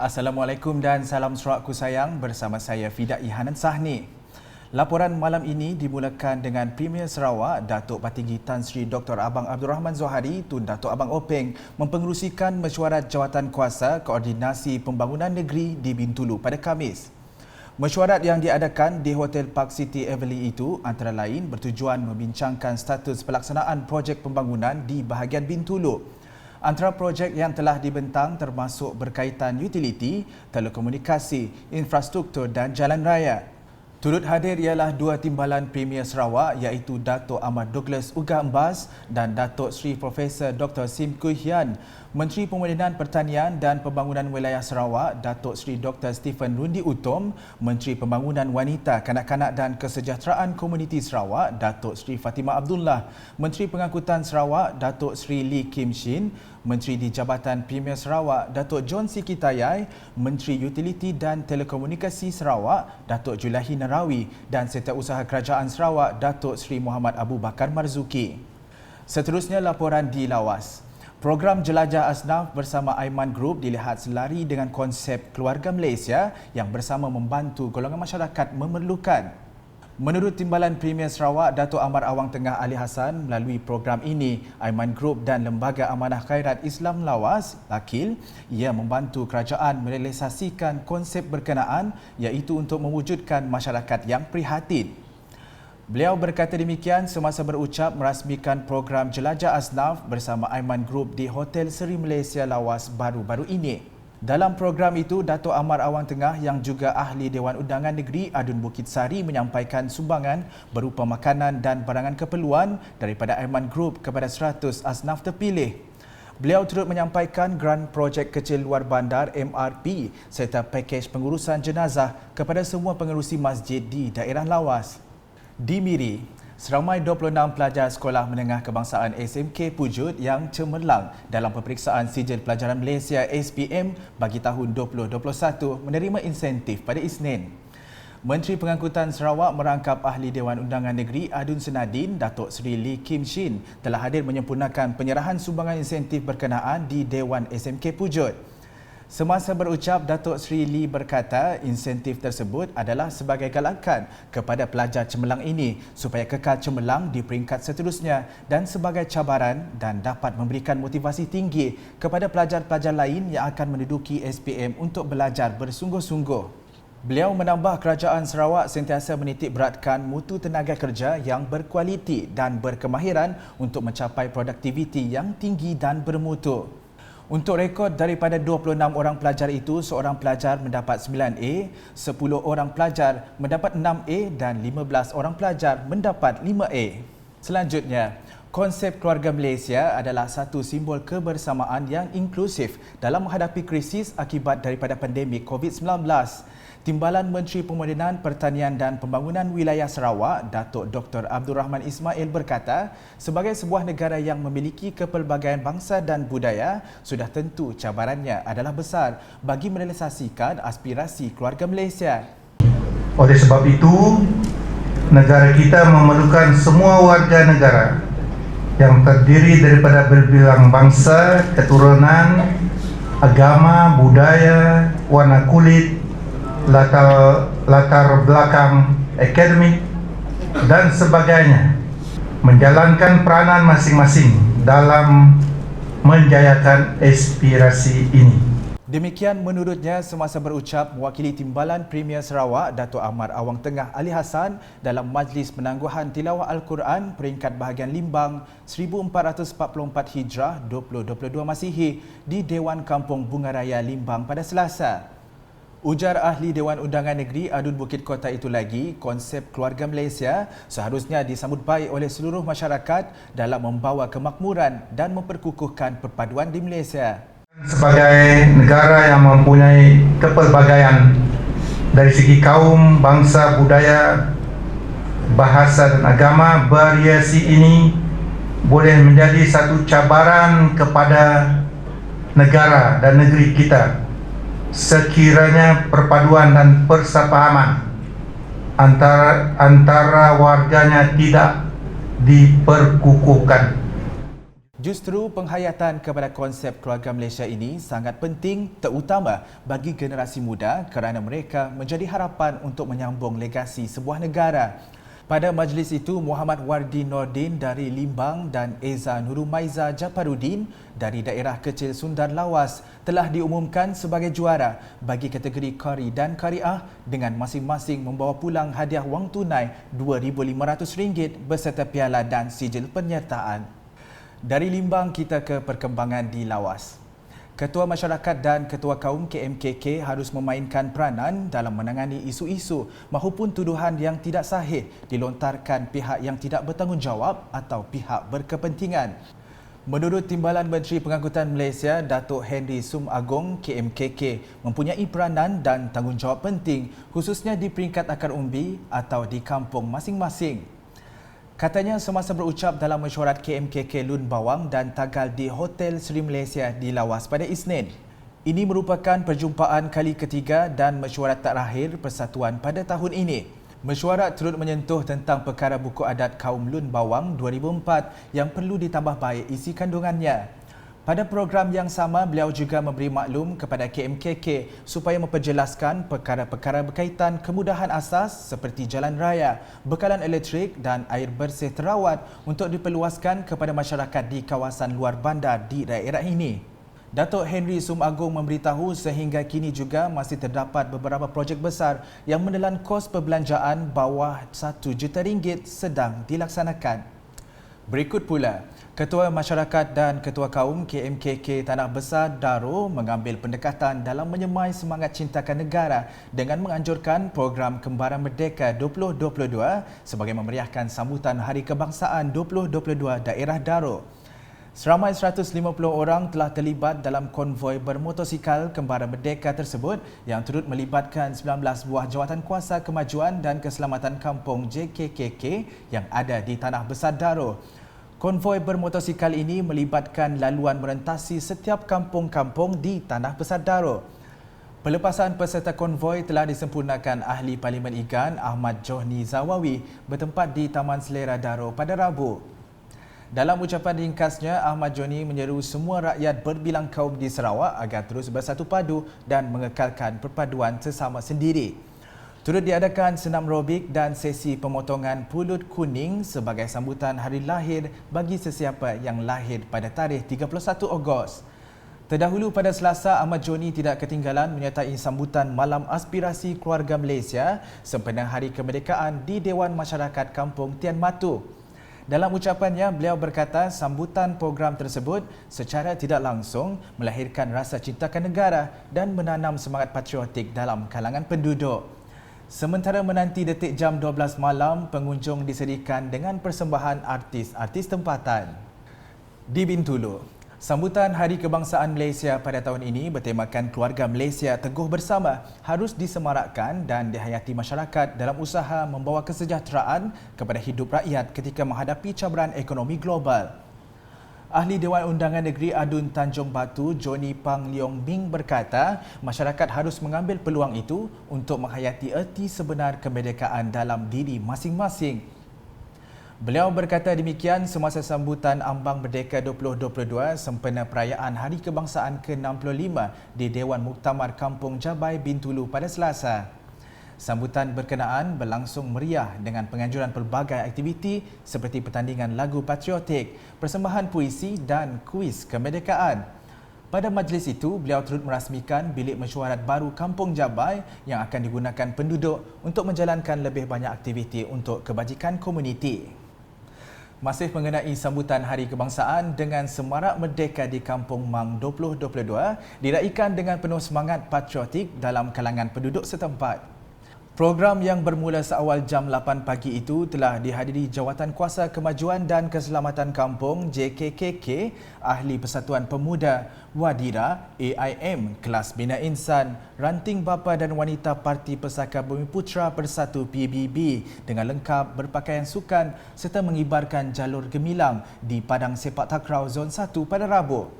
Assalamualaikum dan salam serakku sayang, bersama saya Fidai Hanan Sahni. Laporan malam ini dimulakan dengan Premier Sarawak Datuk Patinggi Tan Sri Dr. Abang Abdul Rahman Zohari Tun Datuk Abang Openg mempengerusikan mesyuarat jawatan kuasa koordinasi pembangunan negeri di Bintulu pada Khamis. Mesyuarat yang diadakan di Hotel Park City Everly itu antara lain bertujuan membincangkan status pelaksanaan projek pembangunan di bahagian Bintulu. Antara projek yang telah dibentang termasuk berkaitan utiliti, telekomunikasi, infrastruktur dan jalan raya. Turut hadir ialah dua timbalan Premier Sarawak iaitu Datuk Ahmad Douglas Uga Embas dan Datuk Seri Profesor Dr. Sim Kui Hian. Menteri Pemodenan Pertanian dan Pembangunan Wilayah Sarawak Datuk Seri Dr. Stephen Rundi Utom, Menteri Pembangunan Wanita, Kanak-kanak dan Kesejahteraan Komuniti Sarawak Datuk Seri Fatimah Abdullah, Menteri Pengangkutan Sarawak Datuk Seri Lee Kim Shin, Menteri di Jabatan Premier Sarawak Datuk John Sikitayai, Menteri Utiliti dan Telekomunikasi Sarawak Datuk Julahi Narawi dan Setiausaha Kerajaan Sarawak Datuk Seri Muhammad Abu Bakar Marzuki. Seterusnya laporan di Lawas. Program Jelajah Asnaf bersama Aiman Group dilihat selari dengan konsep keluarga Malaysia yang bersama membantu golongan masyarakat memerlukan. Menurut Timbalan Premier Sarawak Datuk Amar Awang Tengah Ali Hassan, melalui program ini, Aiman Group dan Lembaga Amanah Khairat Islam Lawas, LAKIL, ia membantu kerajaan merealisasikan konsep berkenaan iaitu untuk mewujudkan masyarakat yang prihatin. Beliau berkata demikian semasa berucap merasmikan program Jelajah Asnaf bersama Aiman Group di Hotel Seri Malaysia Lawas baru-baru ini. Dalam program itu, Datuk Amar Awang Tengah yang juga Ahli Dewan Undangan Negeri Adun Bukit Sari menyampaikan sumbangan berupa makanan dan barangan keperluan daripada Aiman Group kepada 100 asnaf terpilih. Beliau turut menyampaikan grant projek kecil luar bandar MRP serta pakej pengurusan jenazah kepada semua pengerusi masjid di daerah Lawas. Di Miri, seramai 26 pelajar Sekolah Menengah Kebangsaan SMK Pujut yang cemerlang dalam peperiksaan Sijil Pelajaran Malaysia SPM bagi tahun 2021 menerima insentif pada Isnin. Menteri Pengangkutan Sarawak merangkap Ahli Dewan Undangan Negeri Adun Senadin Datuk Seri Lee Kim Shin telah hadir menyempurnakan penyerahan sumbangan insentif berkenaan di Dewan SMK Pujut. Semasa berucap, Datuk Seri Lee berkata insentif tersebut adalah sebagai galakan kepada pelajar cemerlang ini supaya kekal cemerlang di peringkat seterusnya dan sebagai cabaran dan dapat memberikan motivasi tinggi kepada pelajar-pelajar lain yang akan menduduki SPM untuk belajar bersungguh-sungguh. Beliau menambah kerajaan Sarawak sentiasa menitik beratkan mutu tenaga kerja yang berkualiti dan berkemahiran untuk mencapai produktiviti yang tinggi dan bermutu. Untuk rekod daripada 26 orang pelajar itu, seorang pelajar mendapat 9A, 10 orang pelajar mendapat 6A dan 15 orang pelajar mendapat 5A. Selanjutnya, konsep keluarga Malaysia adalah satu simbol kebersamaan yang inklusif dalam menghadapi krisis akibat daripada pandemik COVID-19. Timbalan Menteri Pemodenan Pertanian dan Pembangunan Wilayah Sarawak, Datuk Dr. Abdul Rahman Ismail berkata, sebagai sebuah negara yang memiliki kepelbagaian bangsa dan budaya, sudah tentu cabarannya adalah besar bagi merealisasikan aspirasi keluarga Malaysia. Oleh sebab itu, negara kita memerlukan semua warga negara yang terdiri daripada berbilang bangsa, keturunan, agama, budaya, warna kulit, latar belakang akademik dan sebagainya menjalankan peranan masing-masing dalam menjayakan aspirasi ini. Demikian menurutnya semasa berucap mewakili Timbalan Premier Sarawak Datuk Amar Awang Tengah Ali Hassan dalam Majlis Penangguhan Tilawah Al-Quran peringkat bahagian Limbang 1444 Hijrah 2022 Masihi di Dewan Kampung Bungaraya Limbang pada Selasa. Ujar Ahli Dewan Undangan Negeri Adun Bukit Kota itu lagi, konsep keluarga Malaysia seharusnya disambut baik oleh seluruh masyarakat dalam membawa kemakmuran dan memperkukuhkan perpaduan di Malaysia. Sebagai negara yang mempunyai kepelbagaian dari segi kaum, bangsa, budaya, bahasa dan agama, variasi ini boleh menjadi satu cabaran kepada negara dan negeri kita sekiranya perpaduan dan persepahaman antara warganya tidak diperkukuhkan. Justru penghayatan kepada konsep keluarga Malaysia ini sangat penting terutama bagi generasi muda kerana mereka menjadi harapan untuk menyambung legasi sebuah negara. Pada majlis itu, Muhammad Wardi Nordin dari Limbang dan Eza Nurumaiza Japaruddin dari daerah kecil Sundar Lawas telah diumumkan sebagai juara bagi kategori Qari dan Qariah dengan masing-masing membawa pulang hadiah wang tunai RM2,500 beserta piala dan sijil penyertaan. Dari Limbang kita ke perkembangan di Lawas. Ketua Masyarakat dan Ketua Kaum KMKK harus memainkan peranan dalam menangani isu-isu mahupun tuduhan yang tidak sahih dilontarkan pihak yang tidak bertanggungjawab atau pihak berkepentingan. Menurut Timbalan Menteri Pengangkutan Malaysia, Datuk Henry Sum Agong, KMKK mempunyai peranan dan tanggungjawab penting khususnya di peringkat akar umbi atau di kampung masing-masing. Katanya semasa berucap dalam mesyuarat KMKK Lun Bawang dan Tagal di Hotel Sri Malaysia di Lawas pada Isnin. Ini merupakan perjumpaan kali ketiga dan mesyuarat terakhir persatuan pada tahun ini. Mesyuarat turut menyentuh tentang perkara buku adat kaum Lun Bawang 2004 yang perlu ditambah baik isi kandungannya. Pada program yang sama, beliau juga memberi maklum kepada KMKK supaya memperjelaskan perkara-perkara berkaitan kemudahan asas seperti jalan raya, bekalan elektrik dan air bersih terawat untuk diperluaskan kepada masyarakat di kawasan luar bandar di daerah ini. Datuk Henry Sum Agong memberitahu sehingga kini juga masih terdapat beberapa projek besar yang menelan kos perbelanjaan bawah RM1 juta sedang dilaksanakan. Berikut pula, Ketua Masyarakat dan Ketua Kaum KMKK Tanah Besar Daro mengambil pendekatan dalam menyemai semangat cintakan negara dengan menganjurkan program Kembaran Merdeka 2022 sebagai memeriahkan sambutan Hari Kebangsaan 2022 daerah Daro. Seramai 150 orang telah terlibat dalam konvoi bermotosikal Kembaran Merdeka tersebut yang turut melibatkan 19 buah Jawatankuasa Kemajuan dan Keselamatan Kampung JKKK yang ada di Tanah Besar Daro. Konvoi bermotosikal ini melibatkan laluan merentasi setiap kampung-kampung di Tanah Besar Daro. Pelepasan peserta konvoi telah disempurnakan Ahli Parlimen Igan Ahmad Johni Zawawi bertempat di Taman Selera Daro pada Rabu. Dalam ucapan ringkasnya, Ahmad Johni menyeru semua rakyat berbilang kaum di Sarawak agar terus bersatu padu dan mengekalkan perpaduan sesama sendiri. Turut diadakan senam robik dan sesi pemotongan pulut kuning sebagai sambutan hari lahir bagi sesiapa yang lahir pada tarikh 31 Ogos. Terdahulu pada Selasa, Ahmad Johni tidak ketinggalan menyertai sambutan Malam Aspirasi Keluarga Malaysia sempena Hari Kemerdekaan di Dewan Masyarakat Kampung Tian Matu. Dalam ucapannya, beliau berkata sambutan program tersebut secara tidak langsung melahirkan rasa cintakan negara dan menanam semangat patriotik dalam kalangan penduduk. Sementara menanti detik jam 12 malam, pengunjung disediakan dengan persembahan artis-artis tempatan. Di Bintulu, sambutan Hari Kebangsaan Malaysia pada tahun ini bertemakan Keluarga Malaysia Teguh Bersama harus disemarakkan dan dihayati masyarakat dalam usaha membawa kesejahteraan kepada hidup rakyat ketika menghadapi cabaran ekonomi global. Ahli Dewan Undangan Negeri Adun Tanjung Batu, Johnny Pang Leong Ming berkata, masyarakat harus mengambil peluang itu untuk menghayati erti sebenar kemerdekaan dalam diri masing-masing. Beliau berkata demikian semasa sambutan Ambang Merdeka 2022 sempena perayaan Hari Kebangsaan ke-65 di Dewan Muktamar Kampung Jabai Bintulu pada Selasa. Sambutan berkenaan berlangsung meriah dengan penganjuran pelbagai aktiviti seperti pertandingan lagu patriotik, persembahan puisi dan kuis kemerdekaan. Pada majlis itu, beliau turut merasmikan bilik mesyuarat baru Kampung Jabai yang akan digunakan penduduk untuk menjalankan lebih banyak aktiviti untuk kebajikan komuniti. Masih mengenai sambutan Hari Kebangsaan dengan Semarak Merdeka di Kampung Mang 2022 diraikan dengan penuh semangat patriotik dalam kalangan penduduk setempat. Program yang bermula seawal jam 8 pagi itu telah dihadiri Jawatankuasa Kemajuan dan Keselamatan Kampung JKKK, Ahli Persatuan Pemuda, Wadira, AIM, Kelas Bina Insan, Ranting Bapa dan Wanita Parti Pesaka Bumiputra Bersatu PBB dengan lengkap berpakaian sukan serta mengibarkan jalur gemilang di Padang Sepak Takraw Zon 1 pada Rabu.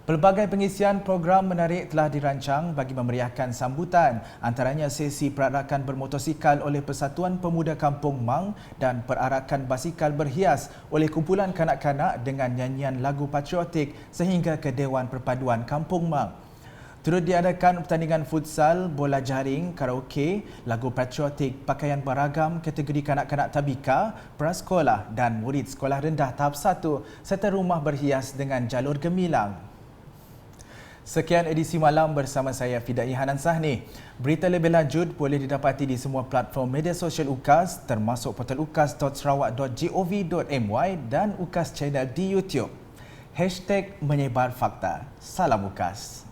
Pelbagai pengisian program menarik telah dirancang bagi memeriahkan sambutan, antaranya sesi perarakan bermotosikal oleh Persatuan Pemuda Kampung Mang dan perarakan basikal berhias oleh kumpulan kanak-kanak dengan nyanyian lagu patriotik sehingga ke Dewan Perpaduan Kampung Mang. Turut diadakan pertandingan futsal, bola jaring, karaoke, lagu patriotik, pakaian beragam, kategori kanak-kanak tabika, prasekolah dan murid sekolah rendah tahap 1 serta rumah berhias dengan jalur gemilang. Sekian edisi malam bersama saya Fidai Hanan Sahni. Berita lebih lanjut boleh didapati di semua platform media sosial UKAS termasuk portal ukas.sarawak.gov.my dan UKAS Channel di YouTube. #menyebar fakta. Salam UKAS.